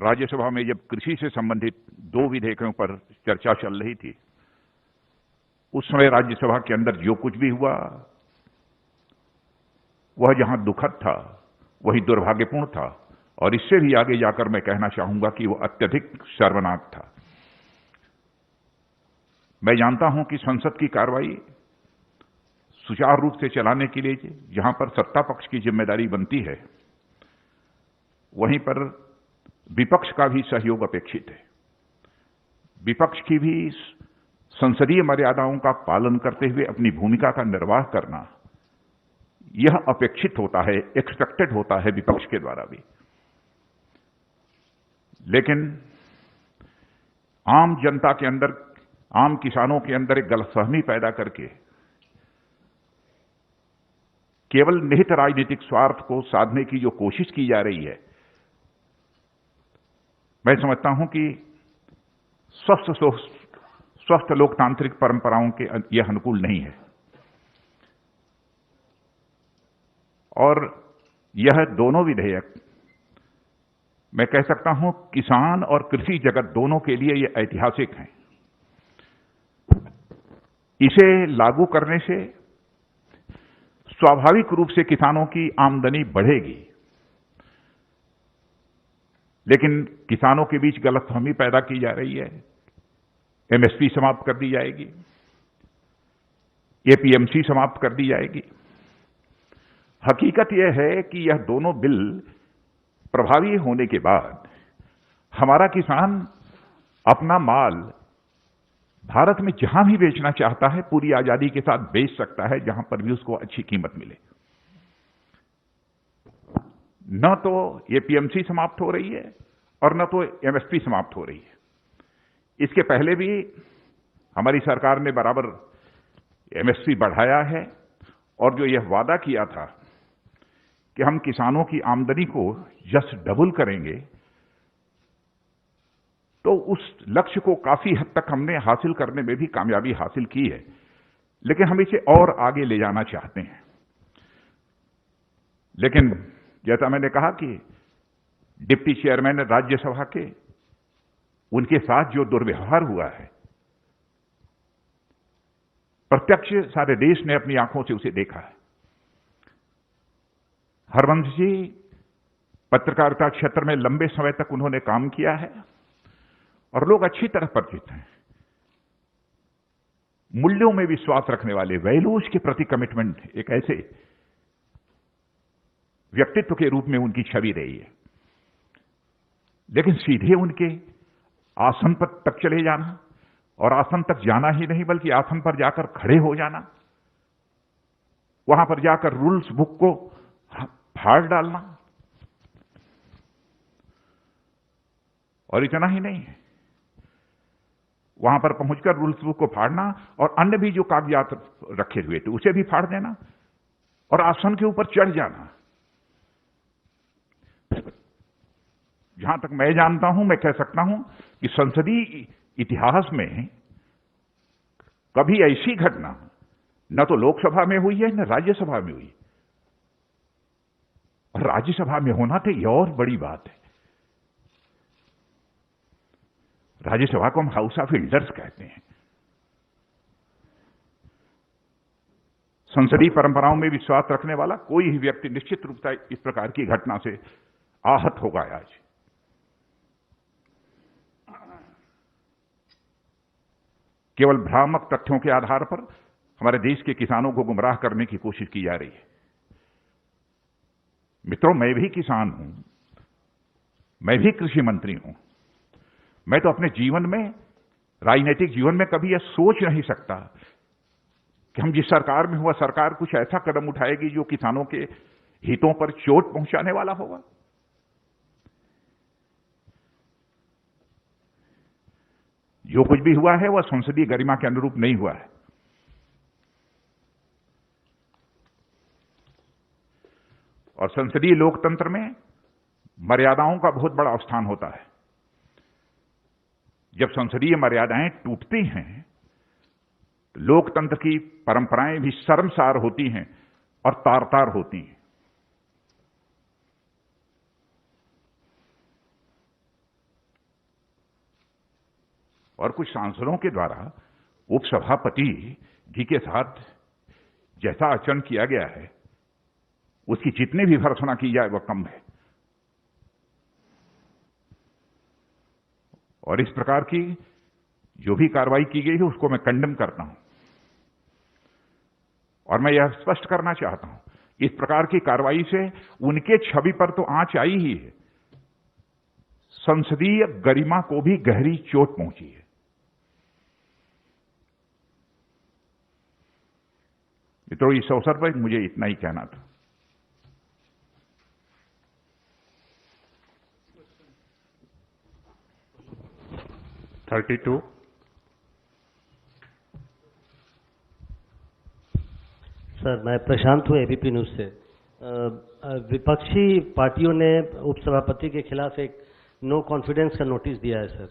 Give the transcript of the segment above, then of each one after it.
राज्यसभा में जब कृषि से संबंधित 2 विधेयकों पर चर्चा चल रही थी, उस समय राज्यसभा के अंदर जो कुछ भी हुआ वह जहां दुखद था वही दुर्भाग्यपूर्ण था, और इससे भी आगे जाकर मैं कहना चाहूंगा कि वह अत्यधिक शर्मनाक था। मैं जानता हूं कि संसद की कार्रवाई सुचारू रूप से चलाने के लिए जहां पर सत्ता पक्ष की जिम्मेदारी बनती है, वहीं पर विपक्ष का भी सहयोग अपेक्षित है। विपक्ष की भी संसदीय मर्यादाओं का पालन करते हुए अपनी भूमिका का निर्वाह करना, यह अपेक्षित होता है, एक्सपेक्टेड होता है विपक्ष के द्वारा भी। लेकिन आम जनता के अंदर, आम किसानों के अंदर एक गलतफहमी पैदा करके केवल निहित राजनीतिक स्वार्थ को साधने की जो कोशिश की जा रही है, मैं समझता हूं कि स्वस्थ लोकतांत्रिक परंपराओं के यह अनुकूल नहीं है। और यह दोनों विधेयक, मैं कह सकता हूं, किसान और कृषि जगत दोनों के लिए यह ऐतिहासिक हैं। इसे लागू करने से स्वाभाविक रूप से किसानों की आमदनी बढ़ेगी, लेकिन किसानों के बीच गलतफहमी पैदा की जा रही है। एमएसपी समाप्त कर दी जाएगी, एपीएमसी समाप्त कर दी जाएगी। हकीकत यह है कि यह दोनों बिल प्रभावी होने के बाद हमारा किसान अपना माल भारत में जहां भी बेचना चाहता है पूरी आजादी के साथ बेच सकता है, जहां पर भी उसको अच्छी कीमत मिले। न तो एपीएमसी समाप्त हो रही है और न तो एमएसपी समाप्त हो रही है। इसके पहले भी हमारी सरकार ने बराबर एमएसपी बढ़ाया है, और जो यह वादा किया था कि हम किसानों की आमदनी को जस्ट डबल करेंगे, तो उस लक्ष्य को काफी हद तक हमने हासिल करने में भी कामयाबी हासिल की है। लेकिन हम इसे और आगे ले जाना चाहते हैं। लेकिन जैसा मैंने कहा कि डिप्टी चेयरमैन राज्यसभा के, उनके साथ जो दुर्व्यवहार हुआ है, प्रत्यक्ष सारे देश ने अपनी आंखों से उसे देखा है। हरवंश जी पत्रकारिता क्षेत्र में लंबे समय तक उन्होंने काम किया है और लोग अच्छी तरह परिचित हैं। मूल्यों में विश्वास रखने वाले, वैल्यूज के प्रति कमिटमेंट, एक ऐसे व्यक्तित्व के रूप में उनकी छवि रही है। लेकिन सीधे उनके आसन पर तक चले जाना, और आसन तक जाना ही नहीं बल्कि आसन पर जाकर खड़े हो जाना, वहां पर जाकर रूल्स बुक को फाड़ डालना, और इतना ही नहीं, वहां पर पहुंचकर रूल्स बुक को फाड़ना और अन्य भी जो कागजात रखे हुए थे उसे भी फाड़ देना और आसन के ऊपर चढ़ जाना। जहां तक मैं जानता हूं, मैं कह सकता हूं कि संसदीय इतिहास में कभी ऐसी घटना न तो लोकसभा में हुई है न राज्यसभा में हुई, और राज्यसभा में होना तो यह और बड़ी बात है। राज्यसभा को हम हाउस ऑफ एल्डर्स कहते हैं। संसदीय परंपराओं में विश्वास रखने वाला कोई ही व्यक्ति निश्चित रूप से इस प्रकार की घटना से आहत होगा। आज केवल भ्रामक तथ्यों के आधार पर हमारे देश के किसानों को गुमराह करने की कोशिश की जा रही है। मित्रों, मैं भी किसान हूं, मैं भी कृषि मंत्री हूं। मैं तो अपने जीवन में, राजनीतिक जीवन में कभी यह सोच नहीं सकता कि हम जिस सरकार में हुआ, सरकार कुछ ऐसा कदम उठाएगी जो किसानों के हितों पर चोट पहुंचाने वाला होगा। जो कुछ भी हुआ है वह संसदीय गरिमा के अनुरूप नहीं हुआ है। और संसदीय लोकतंत्र में मर्यादाओं का बहुत बड़ा स्थान होता है। जब संसदीय मर्यादाएं टूटती हैं, लोकतंत्र की परंपराएं भी शर्मसार होती हैं और तार-तार होती हैं। और कुछ सांसदों के द्वारा उपसभापति जी के साथ जैसा आचरण किया गया है उसकी जितनी भी भर्त्सना की जाए वह कम है। और इस प्रकार की जो भी कार्रवाई की गई है उसको मैं कंडेम करता हूं। और मैं यह स्पष्ट करना चाहता हूं, इस प्रकार की कार्रवाई से उनके छवि पर तो आंच आई ही है, संसदीय गरिमा को भी गहरी चोट पहुंची है। मित्रों, इस अवसर पर मुझे इतना ही कहना था। सर, मैं प्रशांत हूँ एबीपी न्यूज से। विपक्षी पार्टियों ने उपसभापति के खिलाफ एक नो कॉन्फिडेंस का नोटिस दिया है सर,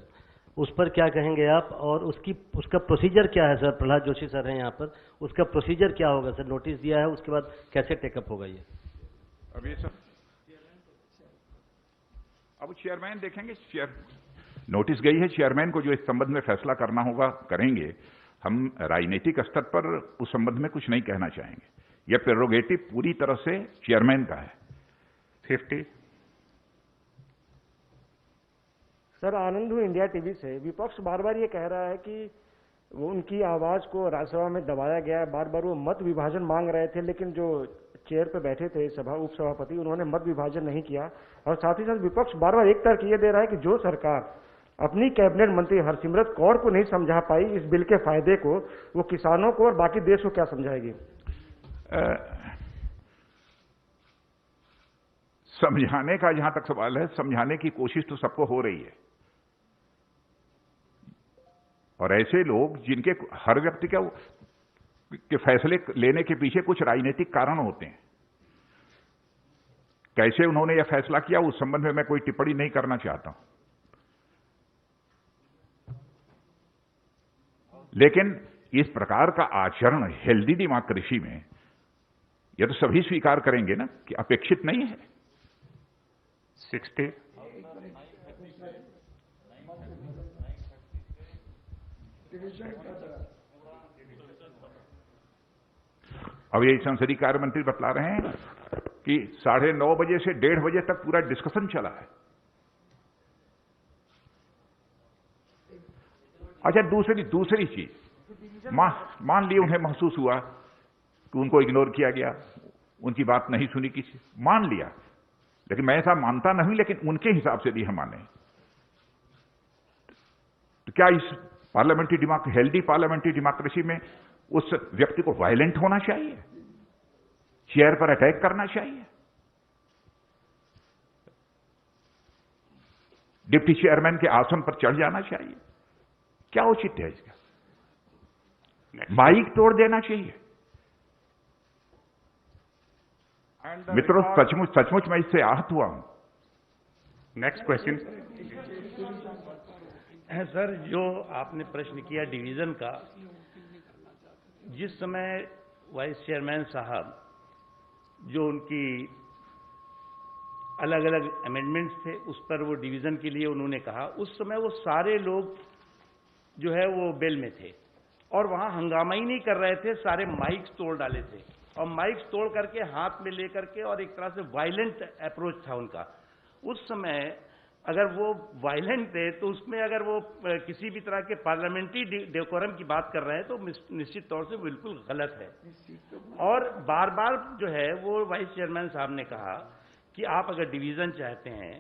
उस पर क्या कहेंगे आप? और उसका प्रोसीजर क्या है सर? प्रहलाद जोशी सर हैं यहाँ पर, उसका प्रोसीजर क्या होगा सर? नोटिस दिया है, उसके बाद कैसे टेकअप होगा ये? अभी सर अब चेयरमैन देखेंगे। नोटिस गई है, चेयरमैन को जो इस संबंध में फैसला करना होगा करेंगे। हम राजनीतिक स्तर पर उस संबंध में कुछ नहीं कहना चाहेंगे। यह प्रेरोगेटिव पूरी तरह से चेयरमैन का है। 50 सर, आनंद हूं इंडिया टीवी से। विपक्ष बार बार ये कह रहा है कि वो उनकी आवाज को राज्यसभा में दबाया गया है। बार बार वो मत विभाजन मांग रहे थे, लेकिन जो चेयर पे बैठे थे उपसभापति, उन्होंने मत विभाजन नहीं किया। और साथ ही साथ विपक्ष बार बार एक तर्क ये दे रहा है कि जो सरकार अपनी कैबिनेट मंत्री हरसिमरत कौर को नहीं समझा पाई इस बिल के फायदे को, वो किसानों को और बाकी देश को क्या समझाएगी? समझाने का जहां तक सवाल है, समझाने की कोशिश तो सबको हो रही है। और ऐसे लोग जिनके हर व्यक्ति के फैसले लेने के पीछे कुछ राजनीतिक कारण होते हैं, कैसे उन्होंने यह फैसला किया उस संबंध में मैं कोई टिप्पणी नहीं करना चाहता हूं। लेकिन इस प्रकार का आचरण हेल्दी डेमोक्रेसी में यह तो सभी स्वीकार करेंगे ना कि अपेक्षित नहीं है। 60 अब ये संसदीय कार्य मंत्री बतला रहे हैं कि 9:30 बजे से 1:30 बजे तक पूरा डिस्कशन चला है। अच्छा, दूसरी चीज, मान लिया उन्हें महसूस हुआ कि उनको इग्नोर किया गया, उनकी बात नहीं सुनी किसी, मान लिया। लेकिन मैं ऐसा मानता नहीं, लेकिन उनके हिसाब से भी हम माने। तो क्या इस हेल्दी पार्लियामेंट्री डेमोक्रेसी में उस व्यक्ति को वायलेंट होना चाहिए, चेयर पर अटैक करना चाहिए, डिप्टी चेयरमैन के आसन पर चढ़ जाना चाहिए? क्या उचित है इसका? माइक तोड़ देना चाहिए? मित्रों, सचमुच मैं इससे आहत हुआ हूं। नेक्स्ट क्वेश्चन है सर, जो आपने प्रश्न किया डिवीजन का, जिस समय वाइस चेयरमैन साहब जो उनकी अलग अलग अमेंडमेंट्स थे उस पर वो डिवीजन के लिए उन्होंने कहा, उस समय वो सारे लोग जो है वो बेल में थे और वहां हंगामा ही नहीं कर रहे थे, सारे माइक्स तोड़ डाले थे और माइक्स तोड़ करके हाथ में लेकर के, और एक तरह से वायलेंट अप्रोच था उनका। उस समय अगर वो वायलेंट थे तो उसमें अगर वो किसी भी तरह के पार्लियामेंट्री डेकोरम की बात कर रहे हैं तो निश्चित तौर से बिल्कुल गलत है। और बार बार जो है वो वाइस चेयरमैन साहब ने कहा कि आप अगर डिवीजन चाहते हैं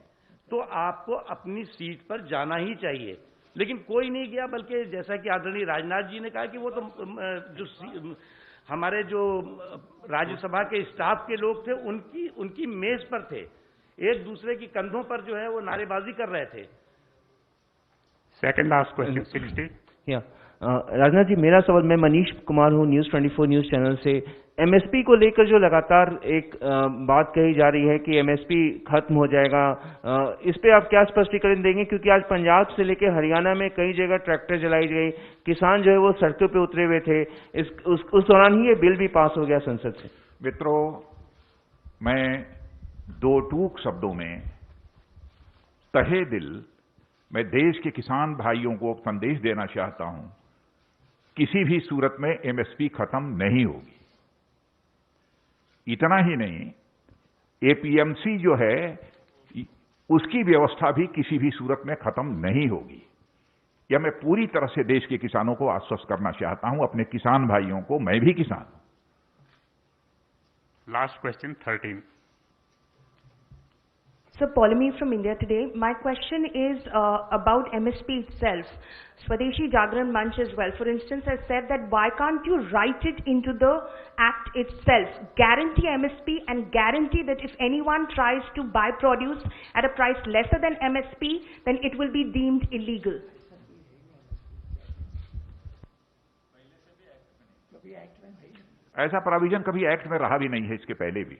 तो आपको अपनी सीट पर जाना ही चाहिए, लेकिन कोई नहीं गया। बल्कि जैसा कि आदरणीय राजनाथ जी ने कहा कि वो तो जो हमारे जो राज्यसभा के स्टाफ के लोग थे उनकी मेज पर थे, एक दूसरे की कंधों पर जो है वो नारेबाजी कर रहे थे। Second last question 60। Rajnath ji, मेरा सवाल, मैं मनीष कुमार हूँ न्यूज 24 न्यूज चैनल से। एमएसपी को लेकर जो लगातार एक बात कही जा रही है कि एमएसपी खत्म हो जाएगा, इस पे आप क्या स्पष्टीकरण देंगे? क्योंकि आज पंजाब से लेकर हरियाणा में कई जगह ट्रैक्टर जलाई गई, किसान जो है वो सड़कों पे उतरे हुए थे। उस दौरान ही ये बिल भी पास हो गया संसद से। मित्रों, मैं दो टूक शब्दों में तहे दिल मैं देश के किसान भाइयों को संदेश देना चाहता हूं, किसी भी सूरत में एमएसपी खत्म नहीं होगी। इतना ही नहीं, एपीएमसी जो है उसकी व्यवस्था भी किसी भी सूरत में खत्म नहीं होगी। यह मैं पूरी तरह से देश के किसानों को आश्वस्त करना चाहता हूं, अपने किसान भाइयों को। मैं भी किसान हूं। Last question, 13. So, Polemy from India Today. My question is about MSP itself. Swadeshi Jagran Manch as well, for instance, has said that why can't you write it into the act itself? Guarantee MSP and guarantee that if anyone tries to buy produce at a price lesser than MSP, then it will be deemed illegal. ऐसा provision कभी act में रहा भी नहीं है, इसके पहले भी।